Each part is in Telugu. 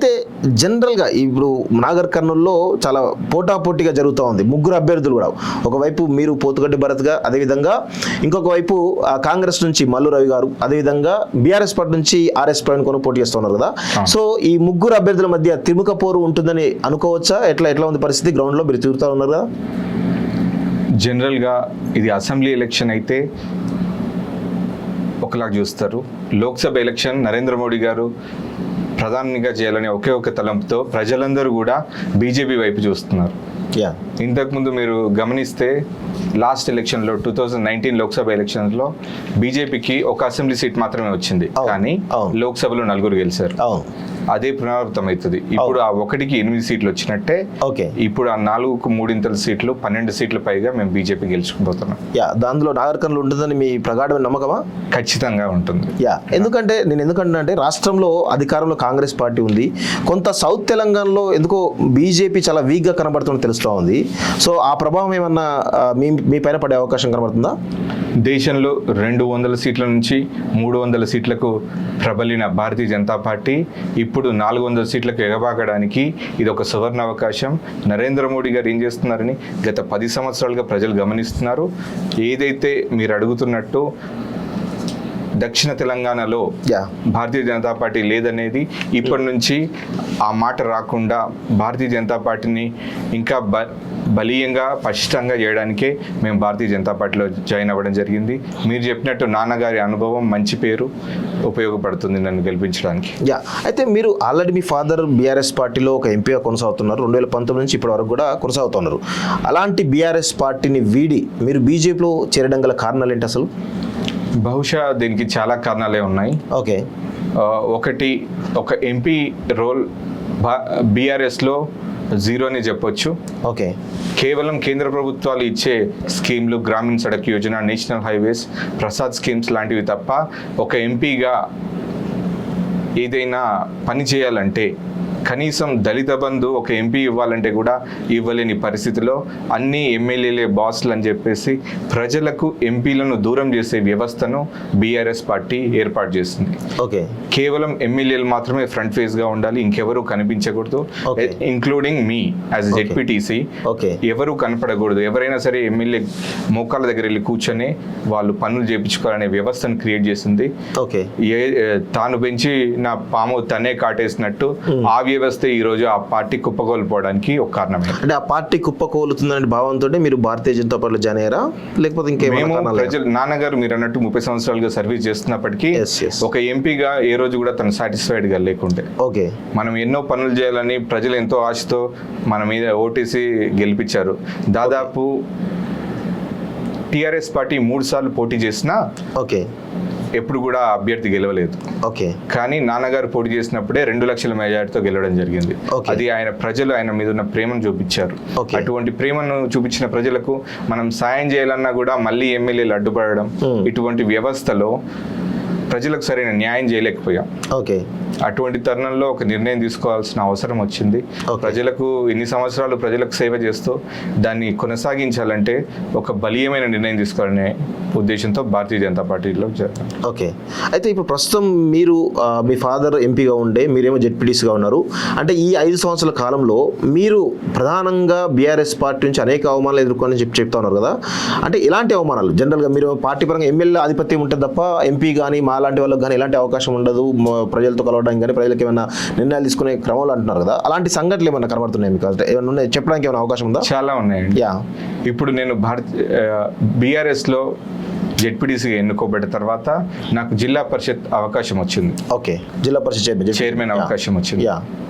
అయితే జనరల్గా ఇప్పుడు నాగర్ కర్నూల్లో చాలా పోటాపోటీగా జరుగుతూ ఉంది, ముగ్గురు అభ్యర్థులు కూడా. ఒకవైపు మీరు పోతుగడ్డి భరత్గా, అదేవిధంగా ఇంకొక వైపు కాంగ్రెస్ నుంచి మల్లు రవి గారు, అదేవిధంగా బీఆర్ఎస్ పార్టీ నుంచి ఆర్ఎస్ ప్రవీణ్ కొను పోటీ చేస్తున్నారు కదా. సో ఈ ముగ్గురు అభ్యర్థుల మధ్య త్రిముఖ పోరు ఉంటుందని అనుకోవచ్చా? ఎట్లా ఉంది పరిస్థితి గ్రౌండ్లో? మీరు తిరుగుతూ ఉన్నారు కదా. జనరల్గా ఇది అసెంబ్లీ ఎలక్షన్ అయితే ఒకలాగా చూస్తారు. లోక్సభ ఎలక్షన్ నరేంద్ర మోడీ గారు ప్రధానిగా చేయాలనే ఒకే ఒక తలంపుతో ప్రజలందరూ కూడా బీజేపీ వైపు చూస్తున్నారు. ఇంతకుముందు మీరు గమనిస్తే లాస్ట్ ఎలక్షన్లో 2019 లోక్సభ ఎలక్షన్లో బీజేపీకి ఒక అసెంబ్లీ సీట్ మాత్రమే వచ్చింది, కానీ లోక్సభలో 4 గెలిచారు. అదే పునరావృతం అవుతుంది. ఇప్పుడు ఆ 1కి 8 సీట్లు వచ్చినట్టే, ఇప్పుడు ఆ 4కు 3 సీట్లు 12 సీట్ల పైగా మేము బీజేపీ గెలుచుకుపోతున్నాం. దానిలో నాగర్ కర్నూలు ఉంటుందని మీ ప్రగాఢమైన నమ్మకమా? ఖచ్చితంగా ఉంటుంది. ఎందుకంటే ఎందుకంటే రాష్ట్రంలో అధికారంలో కాంగ్రెస్ పార్టీ ఉంది, కొంత సౌత్ తెలంగాణలో ఎందుకో బీజేపీ చాలా వీక్గా కనబడుతుందని తెలుస్తూ ఉంది. సో ఆ ప్రభావం ఏమన్నా మీ పైన పడే అవకాశం కనబడుతుందా? దేశంలో 200 సీట్ల నుంచి 300 సీట్లకు ప్రబలిన భారతీయ జనతా పార్టీ ఇప్పుడు 400 సీట్లకు ఎగబాకడానికి ఇది ఒక సువర్ణ అవకాశం. నరేంద్ర మోడీ గారు ఏం చేస్తున్నారని గత 10 సంవత్సరాలుగా ప్రజలు గమనిస్తున్నారు. ఏదైతే మీరు అడుగుతున్నట్టు దక్షిణ తెలంగాణలో భారతీయ జనతా పార్టీ లేదనేది, ఇప్పటి నుంచి ఆ మాట రాకుండా భారతీయ జనతా పార్టీని ఇంకా బలీయంగా పటిష్టంగా చేయడానికే మేము భారతీయ జనతా పార్టీలో జాయిన్ అవ్వడం జరిగింది. మీరు చెప్పినట్టు నాన్నగారి అనుభవం, మంచి పేరు ఉపయోగపడుతుంది నన్ను గెలిపించడానికి. అయితే మీరు ఆల్రెడీ మీ ఫాదర్ బీఆర్ఎస్ పార్టీలో ఒక ఎంపీగా కొనసాగుతున్నారు, 2019 నుంచి ఇప్పటి వరకు కూడా కొనసాగుతున్నారు. అలాంటి బీఆర్ఎస్ పార్టీని వీడి మీరు బీజేపీలో చేరడం గల కారణాలు ఏంటి అసలు? బహుశా దీనికి చాలా కారణాలే ఉన్నాయి. ఒకటి, ఒక ఎంపీ రోల్ బీఆర్ఎస్లో 0 అని చెప్పొచ్చు. కేవలం కేంద్ర ప్రభుత్వాలు ఇచ్చే స్కీమ్లు, గ్రామీణ Sadak Yojana, national highways, Prasad schemes లాంటివి తప్ప ఒక ఎంపీగా ఏదైనా పని చేయాలంటే, కనీసం దళిత బంధు ఒక ఎంపీ ఇవ్వాలంటే కూడా ఇవ్వలేని పరిస్థితిలో అన్ని ఎమ్మెల్యేలే బాస్లు అని చెప్పేసి ప్రజలకు ఎంపీలను దూరం చేసే వ్యవస్థను బీఆర్ఎస్ పార్టీ ఏర్పాటు చేసింది. కేవలం ఎమ్మెల్యేలు మాత్రమే ఫ్రంట్ ఫేస్ గా ఉండాలి, ఇంకెవరూ కనిపించకూడదు, ఇంక్లూడింగ్ మీ యాజ్ జెడ్పీటీసీ. ఎవరు కనపడకూడదు. ఎవరైనా సరే ఎమ్మెల్యే మోకాళ్ళ దగ్గర వెళ్ళి కూర్చొని వాళ్ళు పనులు చేయించుకోవాలనే వ్యవస్థను క్రియేట్ చేసింది. తాను పెంచి నా పాము తనే కాటేసినట్టు ఆ వ్యవస్థ ఈ రోజు ఆ పార్టీ కుప్పకూలిపోవడానికి ఒక కారణం. అంటే ఆ పార్టీ కుప్పకూలుతుందనే భావంతో మీరు భారతీయ జనతా పార్టీలో జాయిన్ అయ్యారా, లేకపోతే ఇంకేమో? ప్రజలు, నాన్నగారు మీరు అన్నట్టు 30 సంవత్సరాలుగా సర్వీస్ చేస్తున్నప్పటికీ ఒక ఎంపీగా ఏ రోజు కూడా తను సాటిస్ఫైడ్ గా లేకుంటే, మనం ఎన్నో పనులు చేయాలని ప్రజలు ఎంతో ఆశతో మన మీద ఓటేసి గెలిపించారు. దాదాపు టిఆర్ఎస్ పార్టీ 3 సార్లు పోటీ చేసినా ఎప్పుడు కూడా అభ్యర్థి గెలవలేదు. కానీ నాన్నగారు పోటీ చేసినప్పుడే 2 లక్షల మెజార్టీతో గెలవడం జరిగింది. అది ప్రజలు ఆయన మీద ఉన్న ప్రేమను చూపించారు. అటువంటి ప్రేమను చూపించిన ప్రజలకు మనం సాయం చేయాలన్నా కూడా మళ్ళీ ఎమ్మెల్యేలు అడ్డుపడడం, ఇటువంటి వ్యవస్థలో ప్రజలకు సరైన న్యాయం చేయలేకపోయాం. అటువంటి తరుణంలో ఒక నిర్ణయం తీసుకోవాల్సిన అవసరం వచ్చింది. ప్రజలకు ఇన్ని సంవత్సరాలు ప్రజలకు సేవ చేస్తూ దాన్ని కొనసాగించాలంటే ఒక బలీయమైన నిర్ణయం తీసుకోవాలనే ఉద్దేశంతో భారతీయ జనతా పార్టీలో చేరారు. అయితే ఇప్పుడు ప్రస్తుతం మీరు మీ ఫాదర్ ఎంపీగా ఉండే, మీరేమో జెడ్పీటీసీగా ఉన్నారు. అంటే ఈ 5 సంవత్సరాల కాలంలో మీరు ప్రధానంగా బీఆర్ఎస్ పార్టీ నుంచి అనేక అవమానాలు ఎదుర్కొని చెప్తా ఉన్నారు కదా. అంటే ఎలాంటి అవమానాలు? జనరల్గా మీరు పార్టీ పరంగా ఎమ్మెల్యే ఆధిపత్యం ఉంటుంది తప్ప ఎంపీ కానీ మా లాంటి వాళ్ళకి కానీ ఎలాంటి అవకాశం ఉండదు, ప్రజలతో కలవడానికి కానీ ప్రజలకు ఏమైనా నిర్ణయాలు తీసుకునే క్రమంలో అంటున్నారు కదా. అలాంటి సంఘటనలు ఏమైనా కనబడుతున్నాయి మీకు? ఏమైనా చెప్పడానికి ఏమైనా అవకాశం ఉందా? చాలా ఉన్నాయండి. ఇప్పుడు నేను బీఆర్ఎస్లో జెడ్పీటీసీగా ఎన్నుకోబడ్డ తర్వాత నాకు జిల్లా పరిషత్ అవకాశం వచ్చింది. జిల్లా పరిషత్ చైర్మన్ అవకాశం వచ్చింది.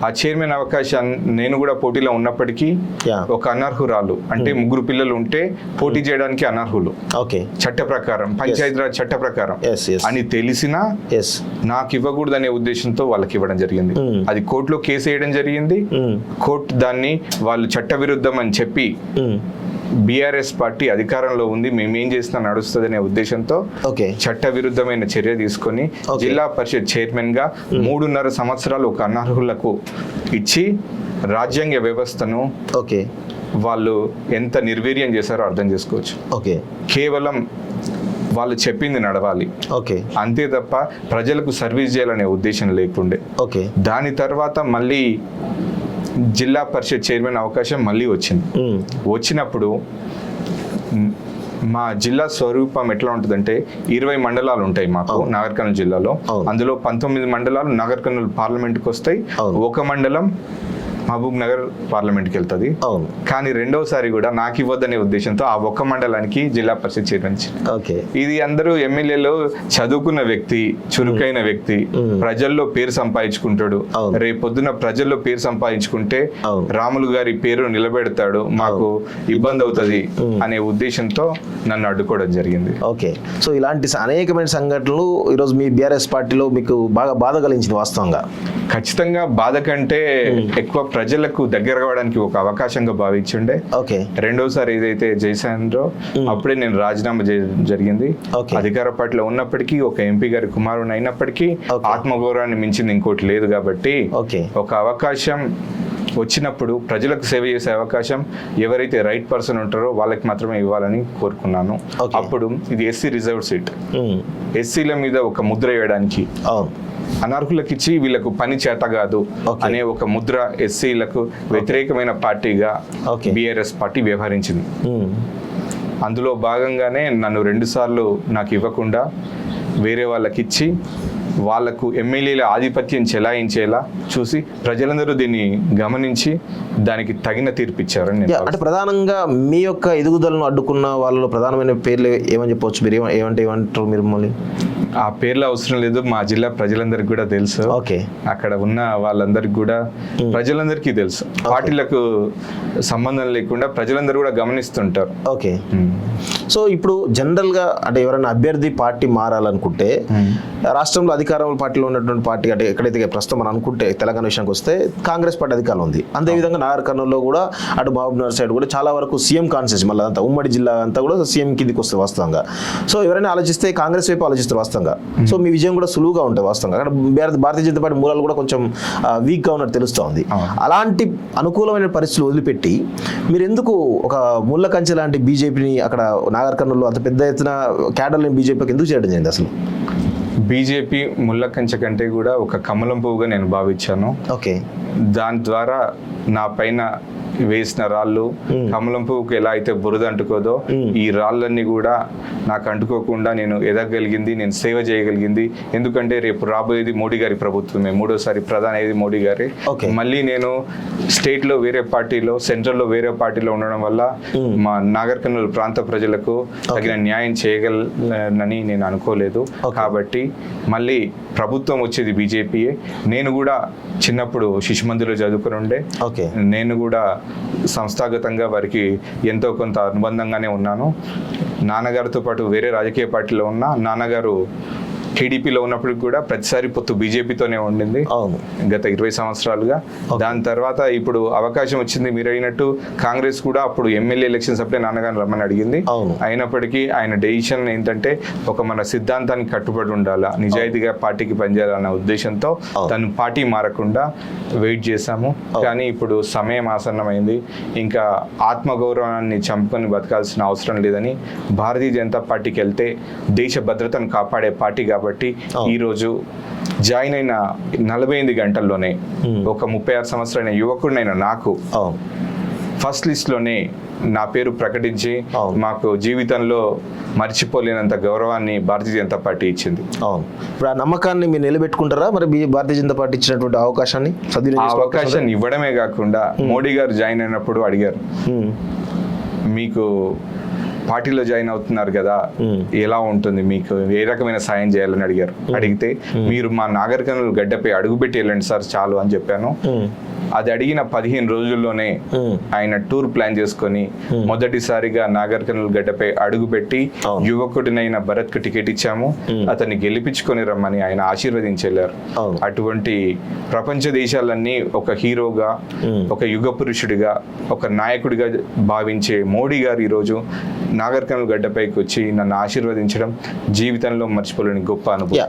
ఆ చైర్మన్ అవకాశాన్ని నేను కూడా పోటీలో ఉన్నప్పటికీ ఒక అనర్హురాలు, అంటే 3 పిల్లలు ఉంటే పోటీ చేయడానికి అనర్హులు చట్ట ప్రకారం, పంచాయతీరాజ్ చట్ట ప్రకారం అని తెలిసినా నాకు ఇవ్వకూడదు అనే ఉద్దేశంతో వాళ్ళకి ఇవ్వడం జరిగింది. అది కోర్టులో కేసు వేయడం జరిగింది. కోర్టు దాన్ని వాళ్ళు చట్ట విరుద్ధం అని చెప్పి, బీఆర్ఎస్ పార్టీ అధికారంలో ఉంది, మేమేం చేసినా నడుస్తుంది అనే ఉద్దేశంతో చట్ట విరుద్ధమైన చర్య తీసుకొని జిల్లా పరిషత్ చైర్మన్ గా 3.5 సంవత్సరాలు ఒక అనర్హులకు ఇచ్చి రాజ్యాంగ వ్యవస్థను వాళ్ళు ఎంత నిర్వీర్యం చేశారో అర్థం చేసుకోవచ్చు. కేవలం వాళ్ళు చెప్పింది నడవాలి, ఓకే అంతే తప్ప ప్రజలకు సర్వీస్ చేయాలనే ఉద్దేశం లేకుండే. ఓకే దాని తర్వాత మళ్ళీ జిల్లా పరిషత్ చైర్మన్ అవకాశం మళ్ళీ వచ్చింది. వచ్చినప్పుడు మా జిల్లా స్వరూపం ఎట్లా ఉంటుందంటే 20 మండలాలు ఉంటాయి మాకు నాగర్ కర్నూలు జిల్లాలో. అందులో 19 మండలాలు నాగర్ కర్నూలు పార్లమెంట్కి వస్తాయి, ఒక మండలం మహబూబ్ నగర్ పార్లమెంట్కి వెళ్తుంది. అవును. కానీ రెండోసారి కూడా నాకు ఇవ్వద్దనే ఉద్దేశంతో ఆ ఒక్క మండలానికి జిల్లా పరిషత్ చైర్మన్. ఓకే ఇది అందరూ ఎమ్మెల్యేలో చదువుకున్న వ్యక్తి, చురుకైన వ్యక్తి, ప్రజల్లో పేరు సంపాదించుకుంటాడు. రేపొద్దున ప్రజల్లో పేరు సంపాదించుకుంటే రాములు గారి పేరు నిలబెడతాడు, మాకు ఇబ్బంది అవుతుంది అనే ఉద్దేశంతో నన్ను అడ్డుకోవడం జరిగింది. ఓకే, సో ఇలాంటి అనేకమైన సంఘటనలు ఈరోజు మీ బీఆర్ఎస్ పార్టీలో మీకు బాగా బాధ కలిగించింది వాస్తవంగా? ఖచ్చితంగా బాధ కంటే ఎక్కువ ప్రజలకు దగ్గర కావడానికి ఒక అవకాశంగా భావించుండే. ఓకే, రెండోసారి ఏదైతే జైసానో అప్పుడే నేను రాజీనామా జరిగింది. అధికార పార్టీలో ఉన్నప్పటికీ, ఒక ఎంపీ గారి కుమారుని అయినప్పటికీ ఆత్మగౌరవాన్ని మించింది ఇంకోటి లేదు. కాబట్టి ఒక అవకాశం వచ్చినప్పుడు ప్రజలకు సేవ చేసే అవకాశం ఎవరైతే రైట్ పర్సన్ ఉంటారో వాళ్ళకి మాత్రమే ఇవ్వాలని కోరుకున్నాను. అప్పుడు ఇది ఎస్సీ రిజర్వ్ సీట్, ఎస్సీల మీద ఒక ముద్ర వేయడానికి, అనర్హులకు ఇచ్చి వీళ్ళకు పని చేత కాదు అనే ఒక ముద్ర ఎస్సీలకు వ్యతిరేకమైన పార్టీగా బీఆర్ఎస్ పార్టీ వ్యవహరించింది. అందులో భాగంగానే నన్ను 2 సార్లు నాకు ఇవ్వకుండా వేరే వాళ్ళకి ఇచ్చి వాళ్లకు ఎమ్మెల్యేల ఆధిపత్యం చెలాయించేలా చూసి ప్రజలందరూ దీన్ని గమనించి దానికి తగిన తీర్పు ఇచ్చారని. అంటే ప్రధానంగా మీ యొక్క ఎదుగుదలను అడ్డుకున్న వాళ్ళలో ప్రధానమైన పేర్లు ఏమని చెప్పవచ్చు? మీరు ఏమంటారు మీరు? మళ్ళీ ఆ పేర్లు అవసరం లేదు, మా జిల్లా ప్రజలందరికీ కూడా తెలుసు. ఓకే, అక్కడ ఉన్న వాళ్ళందరికీ కూడా ప్రజలందరికీ తెలుసు. పార్టీలకు సంబంధం లేకుండా ప్రజలందరూ కూడా గమనిస్తుంటారు. ఓకే, సో ఇప్పుడు జనరల్గా అంటే ఎవరైనా అభ్యర్థి పార్టీ మారాలనుకుంటే రాష్ట్రంలో అధికారంలో పార్టీలో ఉన్నటువంటి పార్టీ అంటే ఎక్కడైతే ప్రస్తుతం మనం అనుకుంటే తెలంగాణ విషయానికి వస్తే కాంగ్రెస్ పార్టీ అధికారంలో ఉంది. అదేవిధంగా నాగర్ కర్నూలులో కూడా అటు మహబూబ్ నగర్ సైడ్ కూడా చాలా వరకు సీఎం కాన్సెన్స్, మళ్ళీ అంతా ఉమ్మడి జిల్లా అంతా కూడా సీఎం కిందికి వస్తుంది వాస్తవంగా. సో ఎవరైనా ఆలోచిస్తే కాంగ్రెస్ వైపు ఆలోచిస్తారు వాస్తవంగా. సో మీ విజయం కూడా సులువుగా ఉంటుంది వాస్తవంగా. అక్కడ భారతీయ జనతా పార్టీ మూలాలు కూడా కొంచెం వీక్గా ఉన్నట్టు తెలుస్తూ ఉంది. అలాంటి అనుకూలమైన పరిస్థితులు వదిలిపెట్టి మీరు ఎందుకు ఒక ముళ్ళ కంచె లాంటి బీజేపీని అక్కడ నాగర్ కర్నూలులో అంత పెద్ద ఎత్తున క్యాడర్ని బీజేపీకి ఎందుకు చేయడం జరిగింది అసలు? బీజేపీ ముళ్ళ కంచె కంటే కూడా ఒక కమలం పువ్వుగా నేను భావించాను. ఓకే, దాని ద్వారా నా పైన వేసిన రాళ్ళు కమలం పువ్వుకు ఎలా అయితే బురద అంటుకోదో ఈ రాళ్ళన్నీ కూడా నాకు అంటుకోకుండా నేను ఎదగలిగింది, నేను సేవ చేయగలిగింది. ఎందుకంటే రేపు రాబోయేది మోడీ గారి ప్రభుత్వమే, 3వ ప్రధాని అయ్యేది మోడీ గారి. మళ్ళీ నేను స్టేట్ లో వేరే పార్టీలో, సెంట్రల్ లో వేరే పార్టీలో ఉండడం వల్ల మా నాగర్ కర్నూలు ప్రాంత ప్రజలకు తగిన న్యాయం చేయగలనని నేను అనుకోలేదు. కాబట్టి మళ్ళీ ప్రభుత్వం వచ్చేది బీజేపీయే. నేను కూడా చిన్నప్పుడు శిశు మందిలో చదువుకుని ఉండే, నేను కూడా సంస్థాగతంగా వారికి ఎంతో కొంత అనుబంధంగానే ఉన్నాను. నాన్నగారితో పాటు వేరే రాజకీయ పార్టీలో ఉన్న నాన్నగారు టీడీపీలో ఉన్నప్పుడు కూడా ప్రతిసారి పొత్తు బీజేపీతోనే ఉండింది గత 20 సంవత్సరాలుగా. దాని తర్వాత ఇప్పుడు అవకాశం వచ్చింది, మీరు అయినట్టు కాంగ్రెస్ కూడా అప్పుడు ఎమ్మెల్యే ఎలక్షన్స్ అప్పుడే నాన్నగారిని రమ్మని అడిగింది. అయినప్పటికీ ఆయన డెసిషన్ ఏంటంటే ఒక మన సిద్ధాంతానికి కట్టుబడి ఉండాలా, నిజాయితీగా పార్టీకి పనిచేయాలన్న ఉద్దేశంతో తను పార్టీ మారకుండా వెయిట్ చేశాము. కానీ ఇప్పుడు సమయం ఆసన్నమైంది, ఇంకా ఆత్మగౌరవాన్ని చంపుకొని బతకాల్సిన అవసరం లేదని భారతీయ జనతా పార్టీకి వెళ్తే దేశ భద్రతను కాపాడే పార్టీ కాబట్టి ఈ రోజు జాయిన్ అయిన 48 గంటల్లోనే ఒక 36 సంవత్సరాల యువకుడినైన నాకు ఫస్ట్ లిస్ట్ లోనే నా పేరు ప్రకటించి మాకు జీవితంలో మర్చిపోలేనంత గౌరవాన్ని భారతీయ జనతా పార్టీ ఇచ్చింది. ఇప్పుడు ఆ నమ్మకాన్ని మీరు నిలబెట్టుకుంటారా? మరి భారతీయ జనతా పార్టీ ఇచ్చినటువంటి అవకాశాన్ని అవకాశాన్ని ఇవ్వడమే కాకుండా మోడీ గారు జాయిన్ అయినప్పుడు అడిగారు, మీకు పార్టీలో జాయిన్ అవుతున్నారు కదా, ఎలా ఉంటుంది, మీకు ఏ రకమైన సాయం చేయాలని అడిగారు. అడిగితే మీరు మా నాగర్ కర్నూలు గడ్డపై అడుగుపెట్టి వెళ్ళండి సార్ చాలు అని చెప్పాను. అది అడిగిన 15 రోజుల్లోనే ఆయన టూర్ ప్లాన్ చేసుకొని మొదటిసారిగా నాగర్ కర్నూలు గడ్డపై అడుగుపెట్టి యువకుడినైన భరత్ కు టికెట్ ఇచ్చాము, అతన్ని గెలిపించుకొని రమ్మని ఆయన ఆశీర్వదించెళ్ళారు. అటువంటి ప్రపంచ దేశాలన్నీ ఒక హీరోగా, ఒక యుగ పురుషుడిగా, ఒక నాయకుడిగా భావించే మోడీ గారు ఈరోజు నాగర్ కర్నూలు గడ్డపైకి వచ్చి నన్ను ఆశీర్వదించడం జీవితంలో మర్చిపోలేని గొప్ప అనుభవం.